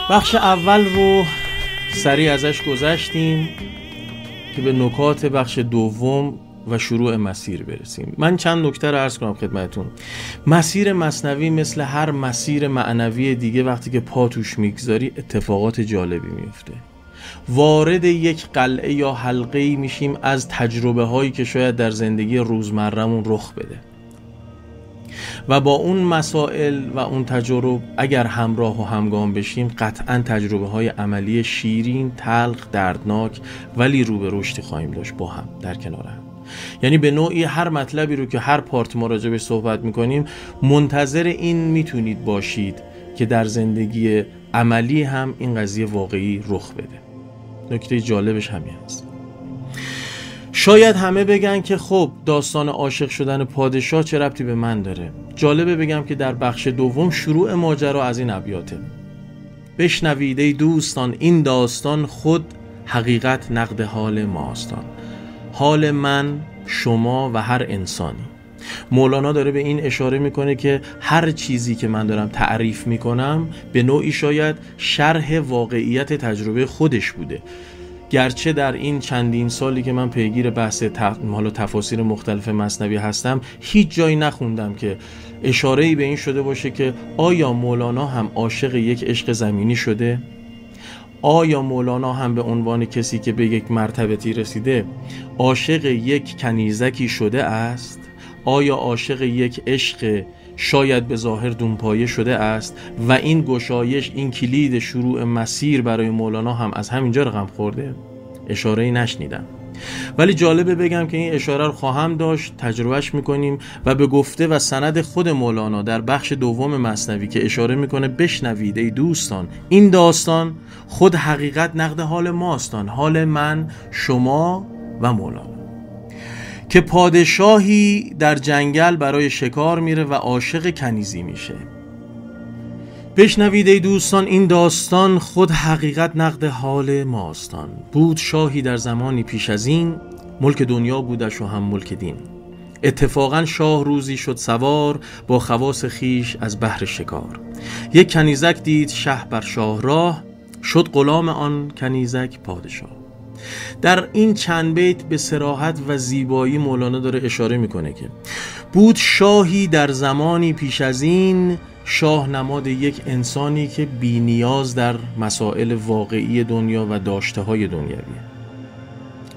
بخش اول رو سریع ازش گذشتیم که به نکات بخش دوم و شروع مسیر برسیم. من چند نکته رو عرض کنم خدمتون. مسیر مثنوی مثل هر مسیر معنوی دیگه وقتی که پا توش میگذاری اتفاقات جالبی میفته. وارد یک قلعه یا حلقه‌ای میشیم از تجربه هایی که شاید در زندگی روزمره‌مون رخ بده و با اون مسائل و اون تجربه اگر همراه و همگام بشیم قطعاً تجربه های عملی شیرین، تلخ، دردناک ولی رو به رشدی خواهیم داشت با هم در کنار هم. یعنی به نوعی هر مطلبی رو که هر پارت ما راجع بهش صحبت میکنیم منتظر این میتونید باشید که در زندگی عملی هم این قضیه واقعی رخ بده. نکته جالبش همین هست. شاید همه بگن که خب داستان عاشق شدن پادشاه چه ربطی به من داره؟ جالبه بگم که در بخش دوم شروع ماجرا از این ابیاته: بشنوید ای دوستان این داستان خود حقیقت نقد حال ماستان، حال من، شما و هر انسانی. مولانا داره به این اشاره میکنه که هر چیزی که من دارم تعریف میکنم به نوعی شاید شرح واقعیت تجربه خودش بوده، گرچه در این چندین سالی که من پیگیر بحث تفاسیر مختلف مثنوی هستم هیچ جایی نخوندم که اشاره‌ای به این شده باشه که آیا مولانا هم عاشق یک عشق زمینی شده؟ آیا مولانا هم به عنوان کسی که به یک مرتبتی رسیده عاشق یک کنیزکی شده است؟ آیا عاشق یک عشق شاید به ظاهر دونپایه شده است و این گشایش، این کلید شروع مسیر برای مولانا هم از همینجا رقم خورده؟ اشاره‌ای نشنیدم، ولی جالبه بگم که این اشاره رو خواهم داشت، تجربهش میکنیم و به گفته و سند خود مولانا در بخش دوم مثنوی که اشاره میکنه بشنوید ای دوستان این داستان خود حقیقت نقد حال ماستان، حال من، شما و مولانا، که پادشاهی در جنگل برای شکار میره و عاشق کنیزی میشه. بشنوید ای دوستان این داستان خود حقیقت نقد حال ماستان. بود شاهی در زمانی پیش از این، ملک دنیا بودش و هم ملک دین. اتفاقا شاه روزی شد سوار، با خواص خیش از بحر شکار. یک کنیزک دید شه بر شاه راه، شد غلام آن کنیزک پادشاه. در این چند بیت به صراحت و زیبایی مولانا داره اشاره میکنه که بود شاهی در زمانی پیش از این، شاه نماد یک انسانی که بی نیاز در مسائل واقعی دنیا و داشته های دنیویه.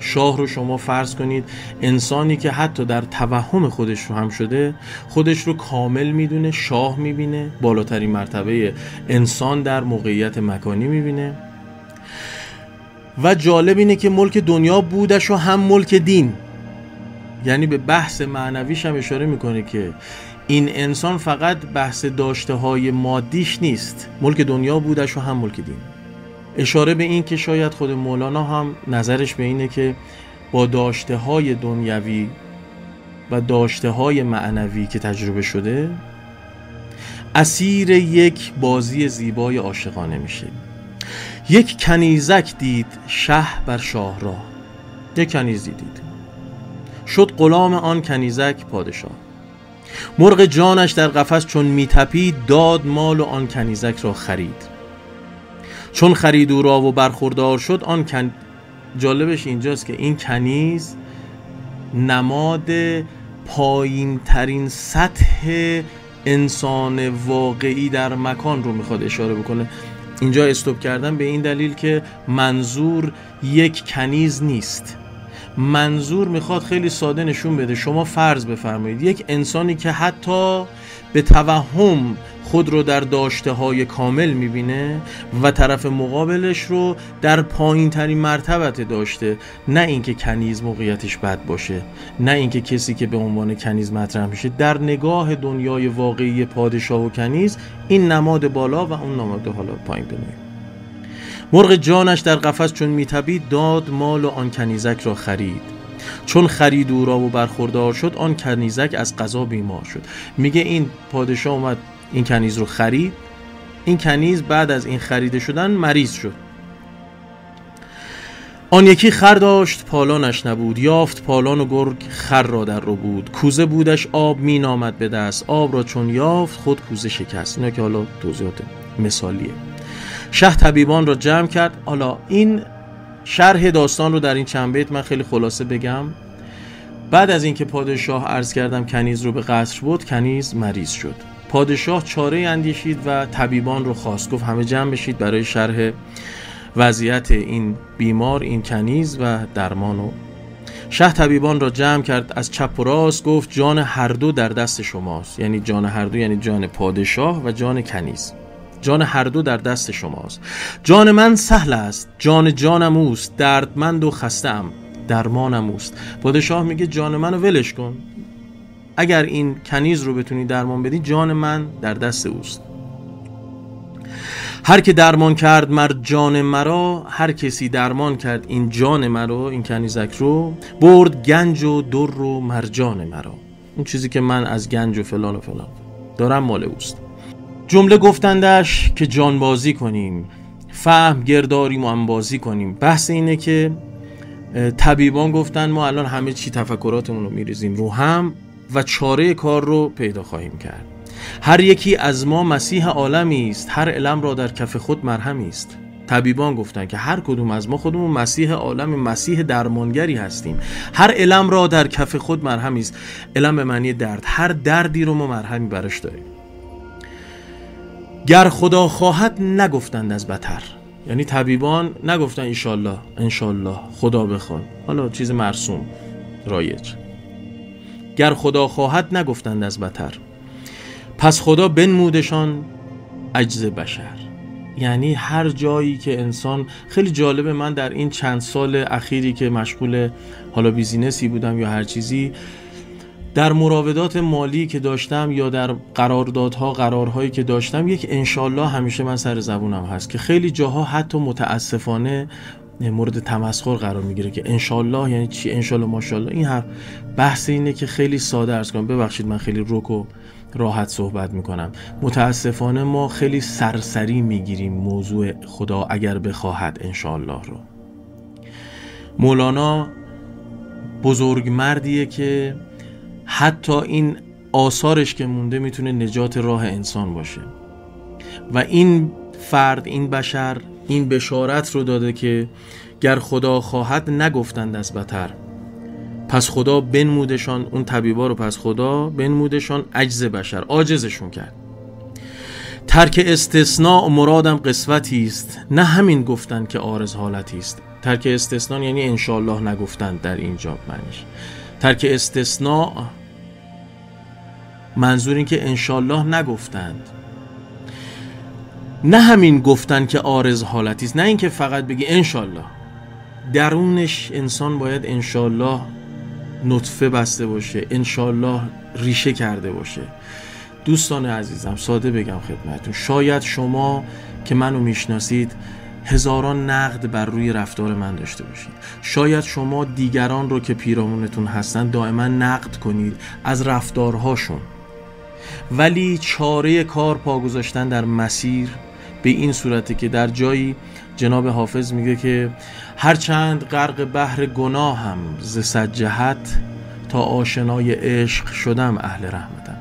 شاه رو شما فرض کنید انسانی که حتی در توهم خودش رو هم شده خودش رو کامل میدونه، شاه میبینه، بالاترین مرتبه انسان در موقعیت مکانی میبینه. و جالب اینه که ملک دنیا بودش و هم ملک دین، یعنی به بحث معنویش هم اشاره میکنه که این انسان فقط بحث داشته های مادیش نیست، ملک دنیا بودش و هم ملک دین. اشاره به این که شاید خود مولانا هم نظرش به اینه که با داشته های دنیوی و داشته های معنوی که تجربه شده اسیر یک بازی زیبای عاشقانه میشه. یک کنیزک دید شه بر شاه راه، یک کنیزی دید، شد غلام آن کنیزک پادشاه. مرغ جانش در قفس چون میتپید، داد مال و آن کنیزک را خرید. چون خرید او را و برخوردار شد جالبش اینجاست که این کنیز نماد پایین ترین سطح انسان واقعی در مکان رو میخواد اشاره بکنه. اینجا استوب کردم به این دلیل که منظور یک کنیز نیست، منظور میخواد خیلی ساده نشون بده. شما فرض بفرمایید یک انسانی که حتی به توهم خود رو در داشته های کامل میبینه و طرف مقابلش رو در پایین ترین مرتبت داشته، نه اینکه کنیز موقعیتش بد باشه، نه اینکه کسی که به عنوان کنیز مطرح میشه در نگاه دنیای واقعی پادشاه و کنیز این نماد بالا و اون نماد حالا پایین بنویم. مرغ جانش در قفس چون میتپید، داد مال و آن کنیزک را خرید. چون خرید او را و برخوردار شد، آن کنیزک از قضا بیمار شد. میگه این پادشاه اومد این کنیز رو خرید، این کنیز بعد از این خریده شدن مریض شد. آن یکی خر داشت پالانش نبود، یافت پالان و گرگ خر را در رو بود. کوزه بودش آب می نامد به دست، آب را چون یافت خود کوزه شکست. اینا که حالا توضیحات مثالیه. شه طبیبان را جمع کرد. حالا این شرح داستان رو در این چند بیت من خیلی خلاصه بگم. بعد از اینکه پادشاه عرض کردم کنیز رو به قصر بود، کنیز مریض شد. پادشاه چاره اندیشید و طبیبان رو خواست، گفت همه جمع بشید برای شرح وضعیت این بیمار، این کنیز و درمانو. شه طبیبان را جمع کرد از چپ و راست، گفت جان هر دو در دست شماست. یعنی جان هر دو یعنی جان پادشاه و جان کنیز. جان هر دو در دست شماست. جان من سهل است، جان جانم اوست، دردمند و خسته‌ام، درمانم اوست. پادشاه میگه جان منو ولش کن، اگر این کنیز رو بتونی درمان بدی جان من در دست اوست. هر که درمان کرد مر جان مرا، هر کسی درمان کرد این جان مرا، این کنیزک رو، برد گنج و در و مرجان مرا. اون چیزی که من از گنج و فلان و فلان دارم مال اوست. جمله گفتندش که جانبازی کنیم، فهم گرداریم و انبازی کنیم. بحث اینه که طبیبان گفتن ما الان همه چی تفکراتمون رو میریزیم رو هم و چاره کار رو پیدا خواهیم کرد. هر یکی از ما مسیح عالمی است، هر علم را در کف خود مرهمی است. طبیبان گفتن که هر کدوم از ما خودمون مسیح عالم، مسیح درمانگری هستیم. هر علم را در کف خود مرهمی است. علم به معنی درد، هر دردی رو ما مرهمی برش داریم. گر خدا خواهد نگفتند از بتر، یعنی طبیبان نگفتن انشالله انشالله خدا بخواد، حالا چیز مرسوم رایج. گر خدا خواهد نگفتند از بتر، پس خدا بنمودشان عجز بشر. یعنی هر جایی که انسان، خیلی جالبه، من در این چند سال اخیری که مشغول حالا بیزینسی بودم یا هر چیزی، در مراودات مالی که داشتم یا در قراردادها قرارهایی که داشتم، یک انشالله همیشه من سر زبونم هست که خیلی جاها حتی متاسفانه مورد تمسخر قرار میگیره که انشالله یعنی چی، انشالله ماشالله. این هر بحث اینه که خیلی ساده عرض کنم، ببخشید من خیلی رک و راحت صحبت میکنم. متاسفانه ما خیلی سرسری میگیریم موضوع خدا اگر بخواهد انشالله رو. مولانا بزرگ مردیه که حتی این آثارش که مونده میتونه نجات راه انسان باشه و این فرد، این بشر، این بشارت رو داده که گر خدا خواهد نگفتند از بتر، پس خدا بنمودشان، اون طبیبا رو پس خدا بنمودشان عجز بشر، عاجزشون کرد. ترک استثناء مرادم قسوتی است، نه همین گفتن که عارض حالتی است. ترک استثناء یعنی انشالله نگفتند در اینجا معنیش. ترک استثناء منظور این که انشالله نگفتند، نه همین گفتن که عارض حالتی است، نه این که فقط بگی انشالله. درونش انسان باید انشالله نطفه بسته باشه، انشالله ریشه کرده باشه. دوستان عزیزم ساده بگم خدمتتون، شاید شما که منو میشناسید هزاران نقد بر روی رفتار من داشته باشید، شاید شما دیگران رو که پیرامونتون هستن دائما نقد کنید از رفتارهاشون، ولی چاره کار پا گذاشتن در مسیر به این صورته که در جایی جناب حافظ میگه که هرچند غرق بحر گناهم ز صد جهت، تا آشنای عشق شدم اهل رحمتم.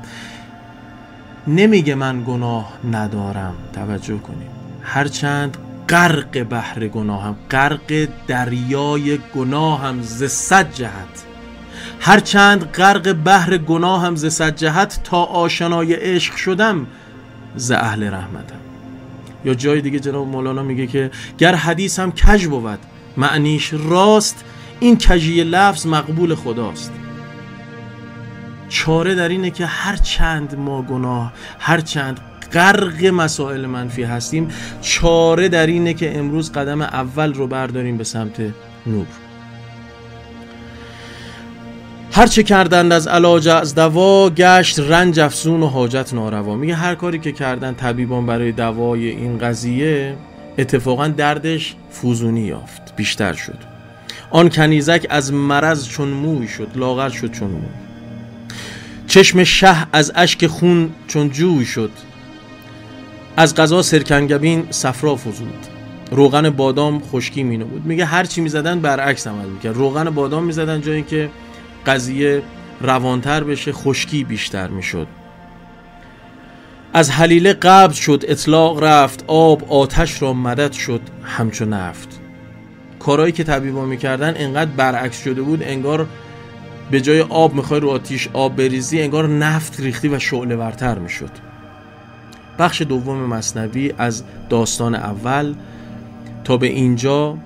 نمیگه من گناه ندارم، توجه کنید، هرچند غرق بحر گناهم، غرق دریای گناهم ز صد جهت، هرچند غرق بحر گناهم ز صد جهت، تا آشنای عشق شدم ز اهل رحمتم. یا جای دیگه جناب مولانا میگه که گر حدیث هم کج بود معنیش راست، این کجی لفظ مقبول خداست. چاره در اینه که هر چند ما گناه، هر چند غرق مسائل منفی هستیم، چاره در اینه که امروز قدم اول رو برداریم به سمت نور. هر چه کردند از علاج از دوا، گشت رنج افزون و حاجت ناروا. میگه هر کاری که کردن طبیبان برای دوای این قضیه، اتفاقا دردش فوزونی یافت، بیشتر شد. آن کنیزک از مرض چون موی شد، لاغر شد چون موی. چشم شه از اشک خون چون جوی شد، از قضا سرکنگبین صفرا فزود. روغن بادام خشکی مینو بود. میگه هر چی میزدن برعکس عمل میکرد. روغن بادام میزدن جای اینکه قضیه روانتر بشه، خشکی بیشتر میشد. از حلیله قبض شد اطلاق رفت، آب آتش را مدد شد همچو نفت. کارهایی که طبیبا میکردن انقدر برعکس شده بود، انگار به جای آب میخوای رو آتیش آب بریزی، انگار نفت ریختی و شعله ورتر میشد. بخش دوم مثنوی از داستان اول تا به اینجا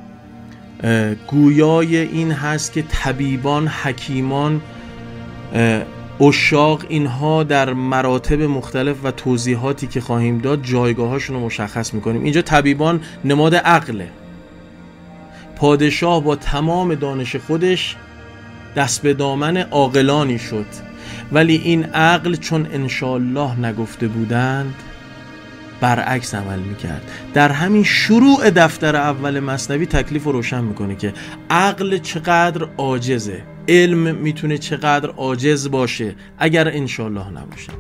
گویای این هست که طبیبان، حکیمان، عشاق، اینها در مراتب مختلف و توضیحاتی که خواهیم داد جایگاهاشون رو مشخص میکنیم. اینجا طبیبان نماد عقله. پادشاه با تمام دانش خودش دست به دامن عاقلانی شد، ولی این عقل چون انشاءالله نگفته بودند برعکس عمل میکرد. در همین شروع دفتر اول مثنوی تکلیف رو روشن میکنه که عقل چقدر عاجزه، علم میتونه چقدر عاجز باشه اگر انشاءالله نباشه.